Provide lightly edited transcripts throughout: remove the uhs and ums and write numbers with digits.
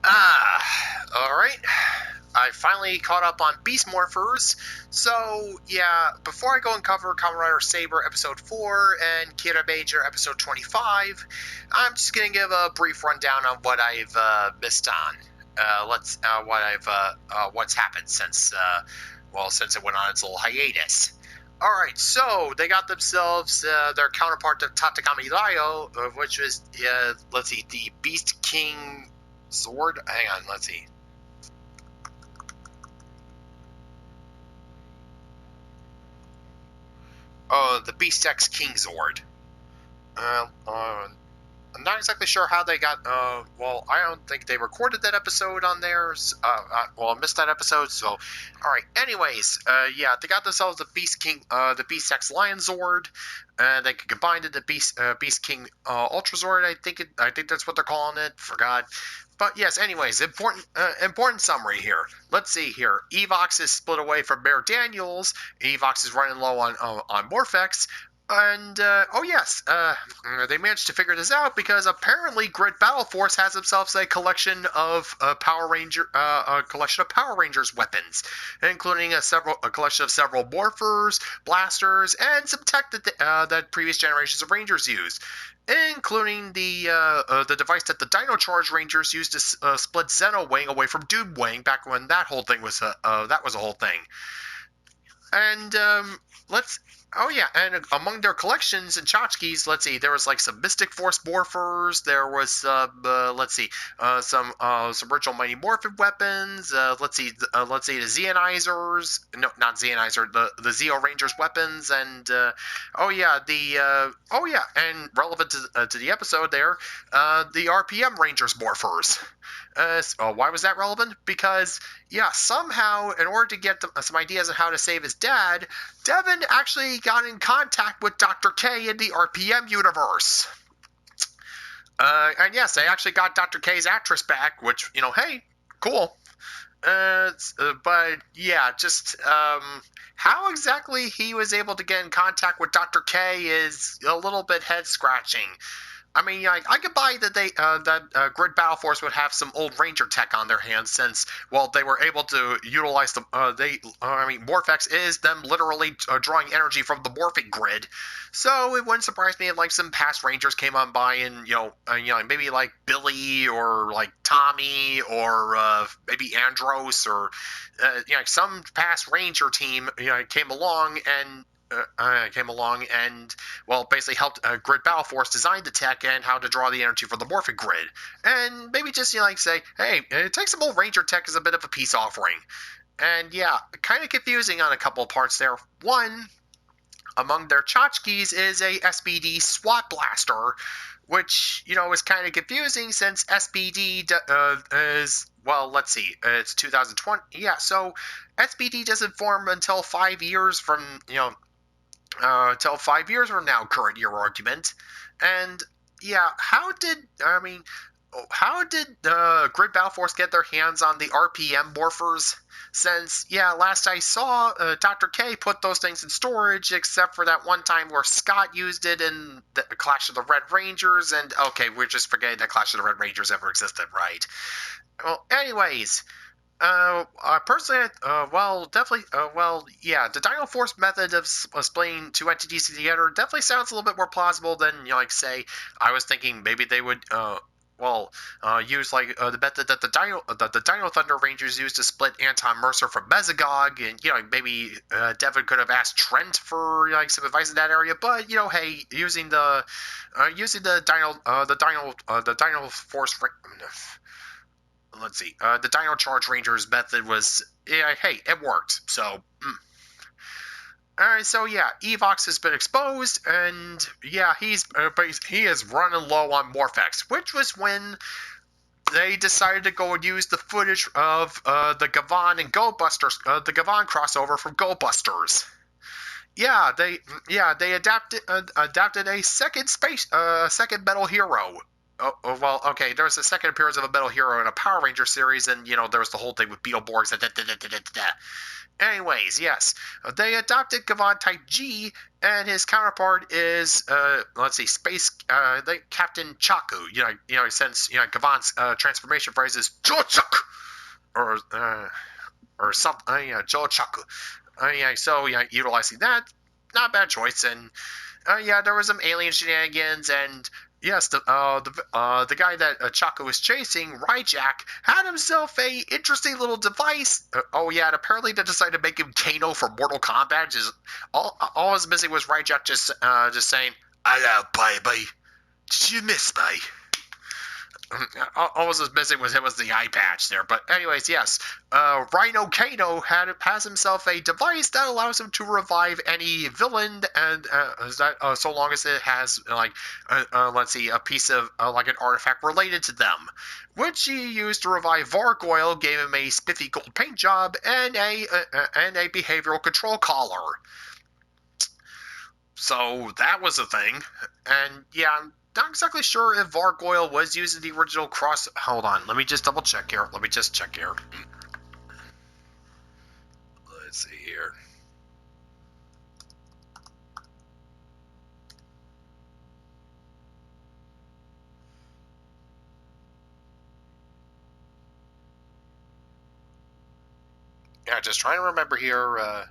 Alright. I finally caught up on Beast Morphers. So, yeah, before I go and cover Kamen Rider Saber Episode 4 and Kirameger Episode 25, I'm just going to give a brief rundown on what I've missed on. What's happened since it went on its little hiatus. Alright, so they got themselves their counterpart to Tatakami Ryo, which was, the Beast King Sword? Hang on, let's see. The Beast X King Zord. I'm not exactly sure how they got. I don't think they recorded that episode on theirs. I missed that episode. So, all right. Anyways, yeah, they got themselves the Beast King, the Beast X Lion Zord. They combined it to Beast King Ultra Zord. I think that's what they're calling it. Forgot. But yes, anyways, important summary here. Let's see here. Evox is split away from Bear Daniels. Evox is running low on Morphex. And oh yes, they managed to figure this out because apparently Grid Battle Force has themselves a collection of Power Rangers weapons, including a collection of several morphers, blasters, and some tech that previous generations of Rangers used, including the device that the Dino Charge Rangers used to split Zeno Wing away from Doom Wing back when that whole thing was a whole thing. And let's oh yeah, and among their collections and tchotchkes, let's see, there was like some Mystic Force morphers. There was some original Mighty Morphin weapons. Let's see the Zeonizers. No, not Zeonizer. The Zeo Rangers weapons, and and relevant to the episode there, the RPM Rangers morphers. Why was that relevant? Because, yeah, somehow, in order to get some ideas on how to save his dad, Devin actually got in contact with Dr. K in the RPM universe. And yes, they actually got Dr. K's actress back, which, hey, cool. But yeah, just how exactly he was able to get in contact with Dr. K is a little bit head scratching. I mean, I could buy that Grid Battle Force would have some old Ranger tech on their hands, since they were able to utilize the Morphex is them literally drawing energy from the morphing grid, so it wouldn't surprise me if some past Rangers came on by and maybe like Billy or like Tommy or maybe Andros or some past Ranger team came along and basically helped Grid Battle Force design the tech and how to draw the energy from the morphing grid, and maybe just say, hey, take some old Ranger tech as a bit of a peace offering. And yeah, kind of confusing on a couple of parts there. One, among their tchotchkes is a SBD SWAT blaster, which is kind of confusing since SBD is, let's see, it's 2020. Yeah, so SBD doesn't form until 5 years from till 5 years from now, current year argument. And yeah, how did Grid Battle Force get their hands on the RPM morphers? Since, yeah, last I saw, Dr. K put those things in storage, except for that one time where Scott used it in the Clash of the Red Rangers, and okay, we're just forgetting that Clash of the Red Rangers ever existed, right? Well, anyways, personally, yeah, the Dino Force method of splitting two entities together definitely sounds a little bit more plausible than, say, I was thinking maybe they would, use the method that the Dino Thunder Rangers used to split Anton Mercer from Mesogog, and maybe Devin could have asked Trent for some advice in that area, but hey, using the Dino Force. Let's see. The Dino Charge Rangers method was, yeah, hey, it worked. So, Alright, so yeah, Evox has been exposed, and yeah, he is running low on Morphex, which was when they decided to go and use the footage of the Gavan and Go Busters, the Gavan crossover from Go Busters. Yeah, they adapted a second Metal Hero. well, okay, there was a second appearance of a Metal Hero in a Power Ranger series, and, there was the whole thing with Beetleborgs. Anyways, yes, they adopted Gavon Type G, and his counterpart is, let's see, Captain Chaku. Since Gavon's transformation phrase is Jochuk, or something, Jochaku. So utilizing that, not a bad choice, and there was some alien shenanigans, and yes, the guy that Chaco was chasing, Ryjack, had himself a interesting little device. And apparently they decided to make him Kano for Mortal Kombat. Just all was missing was Ryjack just saying, "Hello, baby, did you miss me?" All was missing was the eye patch there. But anyways, yes, Rhino Kano has himself a device that allows him to revive any villain, and so long as it has let's see, a piece of like an artifact related to them, which he used to revive Vargoyle, gave him a spiffy gold paint job and a behavioral control collar. So that was a thing, and yeah. Not exactly sure if Vargoyle was using the original cross. Hold on, let me just double check here. Let's see here. Yeah, just trying to remember here.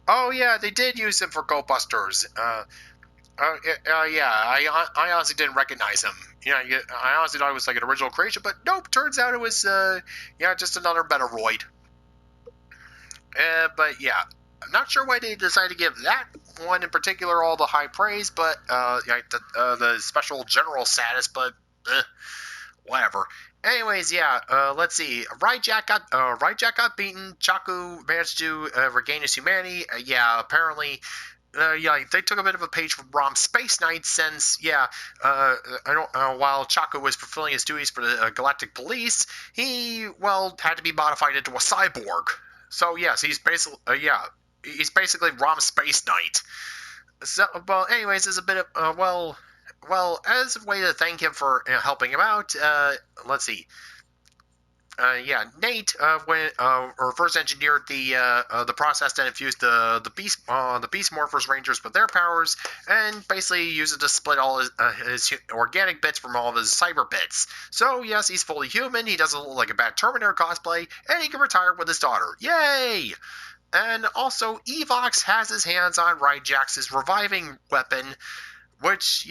Oh yeah, they did use him for Go Busters. I honestly didn't recognize him. I honestly thought it was like an original creation, but nope. Turns out it was just another Metaloid. But yeah, I'm not sure why they decided to give that one in particular all the high praise, but the special general status, but whatever. Anyways, let's see. Ryjack got beaten. Chaku managed to regain his humanity. Apparently, they took a bit of a page from Rom's Space Knight, since while Chaku was fulfilling his duties for the Galactic Police, he had to be modified into a cyborg. So yes, he's basically Rom's Space Knight. So, well, anyways, there's a bit of as a way to thank him for helping him out, let's see. Nate reverse engineered the process that infused the beast Morphers Rangers with their powers, and basically used it to split all his organic bits from all of his cyber bits. So yes, he's fully human. He doesn't look like a bad Terminator cosplay, and he can retire with his daughter. Yay! And also, Evox has his hands on Ryjack's reviving weapon, which,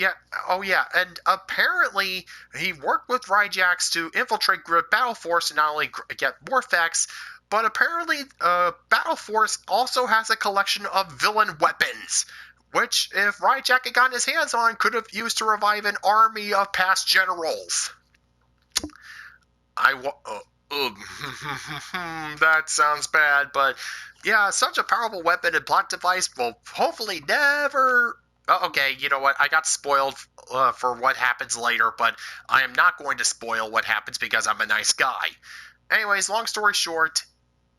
and apparently he worked with Ryjax to infiltrate Grid Battle Force and not only get Morphex, but apparently Battle Force also has a collection of villain weapons, which, if Ryjack had gotten his hands on, could have used to revive an army of past generals. That sounds bad, but yeah, such a powerful weapon and plot device will hopefully never... Okay, you know what? I got spoiled for what happens later, but I am not going to spoil what happens because I'm a nice guy. Anyways, long story short,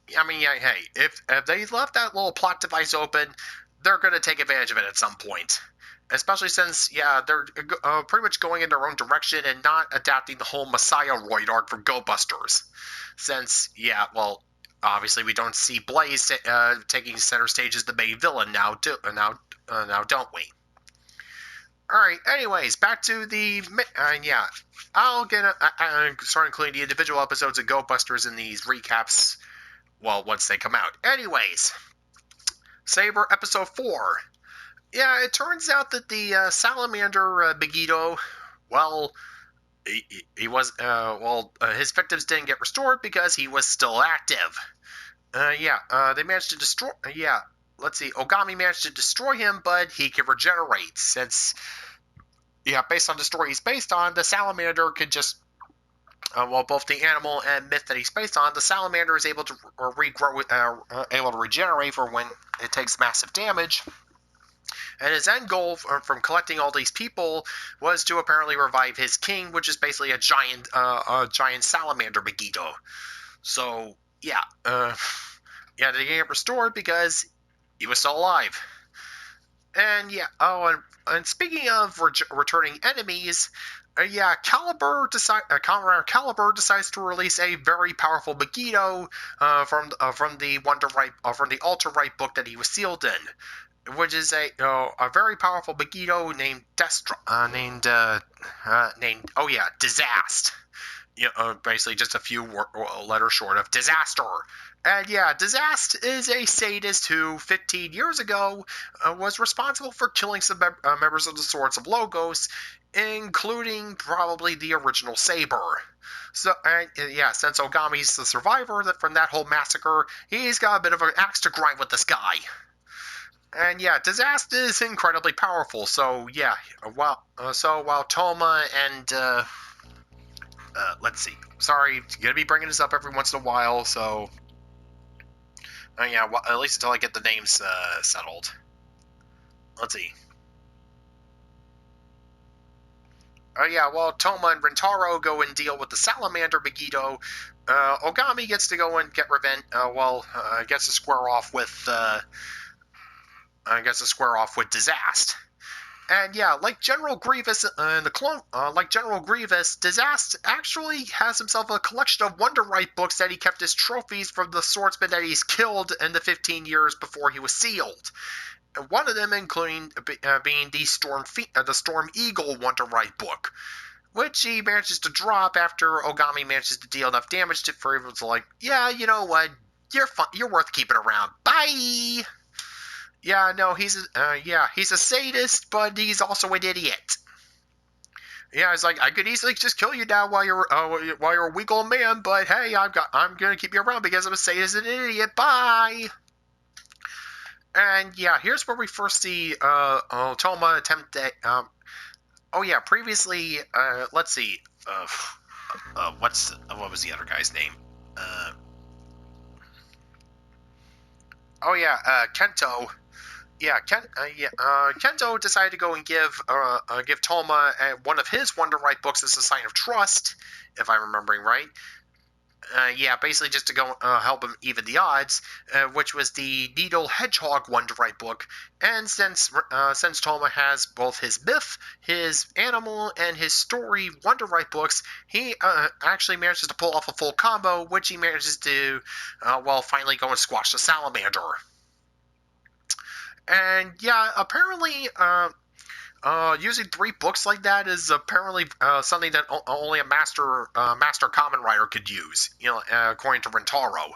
hey, if they left that little plot device open, they're going to take advantage of it at some point. Especially since, they're pretty much going in their own direction and not adapting the whole Messiah Roid arc from Go Busters. Since, obviously we don't see Blaze taking center stage as the main villain now, don't we? Alright, anyways, back to the... I'll start including the individual episodes of Go Busters in these recaps, once they come out. Anyways, Saber Episode 4. Yeah, it turns out that the Salamander Megiddo, he was, his victims didn't get restored because he was still active. They managed to destroy... let's see, Ogami managed to destroy him, but he can regenerate, since, based on the story he's based on, the salamander can just, both the animal and myth that he's based on, the salamander is able to regrow, able to regenerate for when it takes massive damage. And his end goal from collecting all these people was to apparently revive his king, which is basically a giant salamander Megiddo. So yeah, they get restored because he was still alive. And yeah, and speaking of returning enemies, Comrade Caliber decides to release a very powerful Megiddo from the Alter Right book that he was sealed in, which is a very powerful Megiddo named Disast. Basically just a few letters short of disaster. And yeah, Disast is a sadist who 15 years ago was responsible for killing some members of the Swords of Logos, including probably the original Saber. So, since Ogami's the survivor from that whole massacre, he's got a bit of an axe to grind with this guy. And yeah, Disast is incredibly powerful. So yeah, while Toma and let's see. Sorry, gonna be bringing this up every once in a while, so at least until I get the names settled. Let's see. While Toma and Rentaro go and deal with the Salamander Megiddo, Ogami gets to go and get revenge. Gets to square off with Disast. And yeah, like General Grievous in the clone, Disast actually has himself a collection of Wonderite books that he kept as trophies from the swordsmen that he's killed in the 15 years before he was sealed. And one of them including being the Storm Eagle Wonderite book, which he manages to drop after Ogami manages to deal enough damage for everyone to like, yeah, you know what, you're worth keeping around. Bye. Yeah, no, he's a sadist, but he's also an idiot. Yeah, it's like I could easily just kill you now while you're a weak old man, but hey, I'm gonna keep you around because I'm a sadist and an idiot. Bye. And yeah, here's where we first see Toma attempt to. Previously, let's see. What was the other guy's name? Kento. Yeah, Kento decided to go and give Toma one of his Wonderite books as a sign of trust, if I'm remembering right. Basically just to go help him even the odds, which was the Needle Hedgehog Wonderite book. And since Toma has both his myth, his animal, and his story Wonderite books, he actually manages to pull off a full combo, which he manages to, finally go and squash the salamander. And yeah, apparently, using 3 books like that is apparently something that only a master Kamen writer could use, according to Rentaro.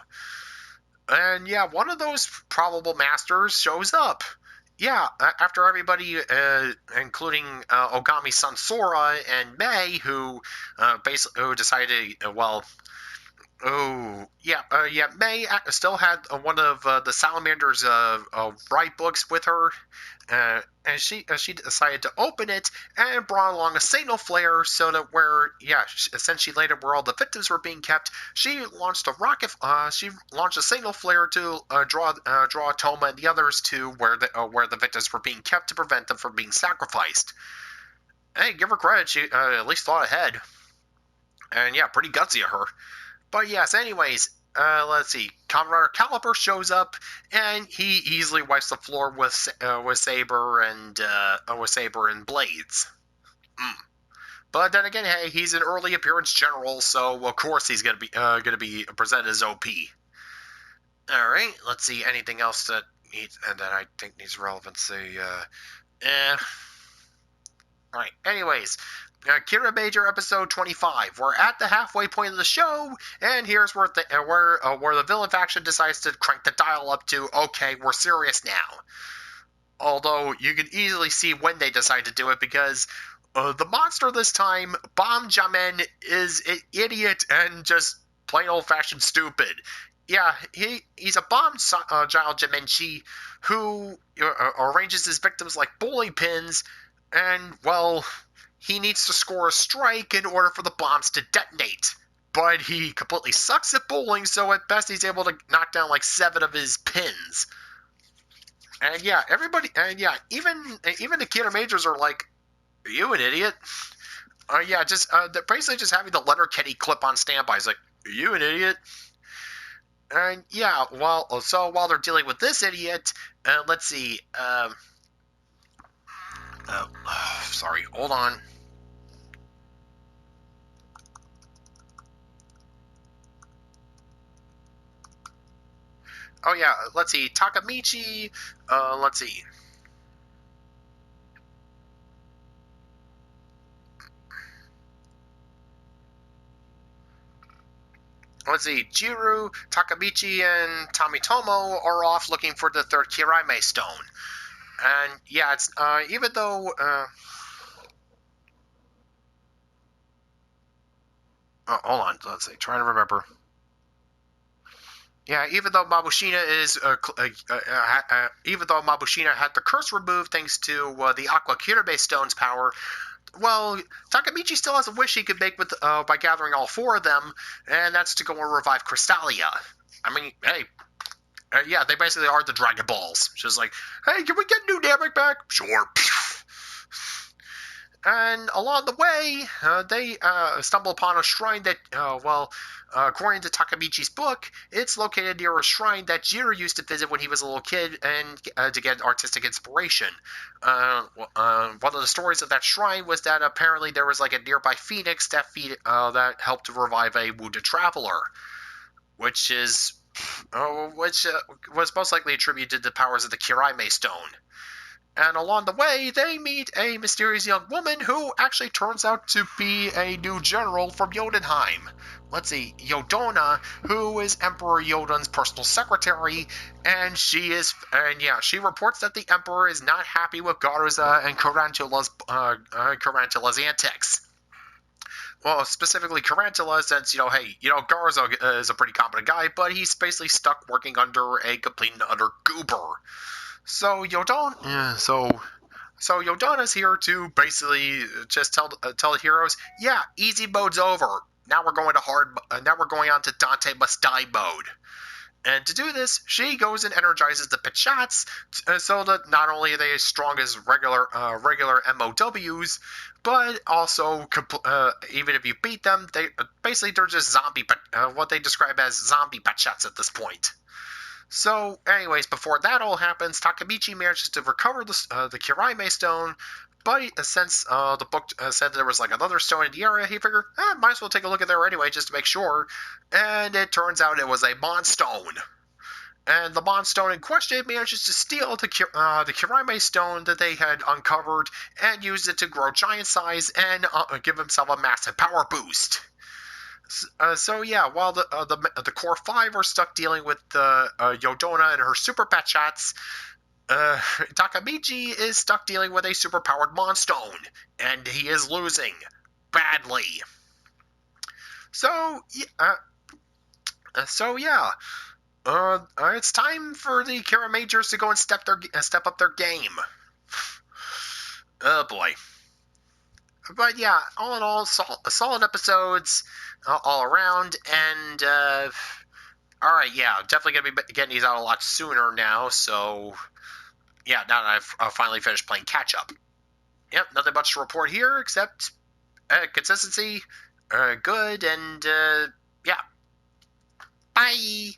And yeah, one of those probable masters shows up. Yeah, after everybody, including Ogami's son Sora and Mei, who decided, Mei still had one of the Salamander's right books with her, and she decided to open it and brought along a signal flare so that essentially later where all the victims were being kept, she launched a signal flare to draw Toma and the others to where the victims were being kept to prevent them from being sacrificed. Hey, give her credit, she at least thought ahead, and yeah, pretty gutsy of her. But yes, anyways, let's see. Comrade Caliber shows up, and he easily wipes the floor with Saber and Blades. But then again, hey, he's an early appearance general, so of course he's gonna be presented as OP. All right, let's see. Anything else that I think needs relevancy? All right. Anyways. Kirameger episode 25. We're at the halfway point of the show, and here's where the villain faction decides to crank the dial up to, okay, we're serious now. Although you can easily see when they decide to do it, because the monster this time, Bomb Jamin, is an idiot and just plain old-fashioned stupid. Yeah, he's a bomb child Jamenchi who arranges his victims like bowling pins, and, well, he needs to score a strike in order for the bombs to detonate. But he completely sucks at bowling, so at best he's able to knock down like 7 of his pins. And yeah, everybody, and yeah, even the Kiramagers are like, "Are you an idiot?" Yeah, just they're basically just having the Letterkenny clip on standby. It's like, "Are you an idiot?" And yeah, while they're dealing with this idiot, let's see. Sorry, hold on. Oh yeah, let's see. Takamichi. Let's see. Let's see. Jiro, Takamichi, and Tomitomo are off looking for the third Kirame stone. And yeah, it's even though hold on, let's see. Trying to remember. Yeah, even though even though Mabushina had the curse removed thanks to the Aqua Kirame Stone's power, well, Takamichi still has a wish he could make with by gathering all four of them, and that's to go and revive Crystalia. I mean, hey, yeah, they basically are the Dragon Balls. Just like, hey, can we get New Namek back? Sure. And along the way, they stumble upon a shrine that, according to Takamichi's book, it's located near a shrine that Jiro used to visit when he was a little kid and to get artistic inspiration. One of the stories of that shrine was that apparently there was like a nearby phoenix that helped to revive a wounded traveler, which is which was most likely attributed to the powers of the Kiraime Stone. And along the way, they meet a mysterious young woman who actually turns out to be a new general from Jotunheim. Let's see, Yodona, who is Emperor Yoden's personal secretary, and she reports that the Emperor is not happy with Garza and Carantula's antics. Well, specifically Carantula, since, hey, Garza is a pretty competent guy, but he's basically stuck working under a complete and utter goober. So Yodona's here to basically just tell the heroes, yeah, easy mode's over. Now we're going to hard. Now we're going on to Dante must die mode. And to do this, she goes and energizes the Pachats so that not only are they as strong as regular MOWs, but also even if you beat them, they're just what they describe as zombie Pachats at this point. So, anyways, before that all happens, Takamichi manages to recover the Kiraime stone, but since the book said there was like another stone in the area, he figured, might as well take a look at there anyway, just to make sure. And it turns out it was a Monstone. And the Monstone in question manages to steal the Kiraime stone that they had uncovered and use it to grow giant size and give himself a massive power boost. So yeah, while the core five are stuck dealing with Yodona and her super Pachats, Takamichi is stuck dealing with a superpowered Monstone, and he is losing badly. So yeah, it's time for the Kiramagers to go and step up their game. Oh boy. But yeah, all in all, solid episodes all around, and all right, yeah, definitely gonna be getting these out a lot sooner now. So yeah, now that I've finally finished playing catch up. Yep, nothing much to report here except consistency, good, and yeah, bye.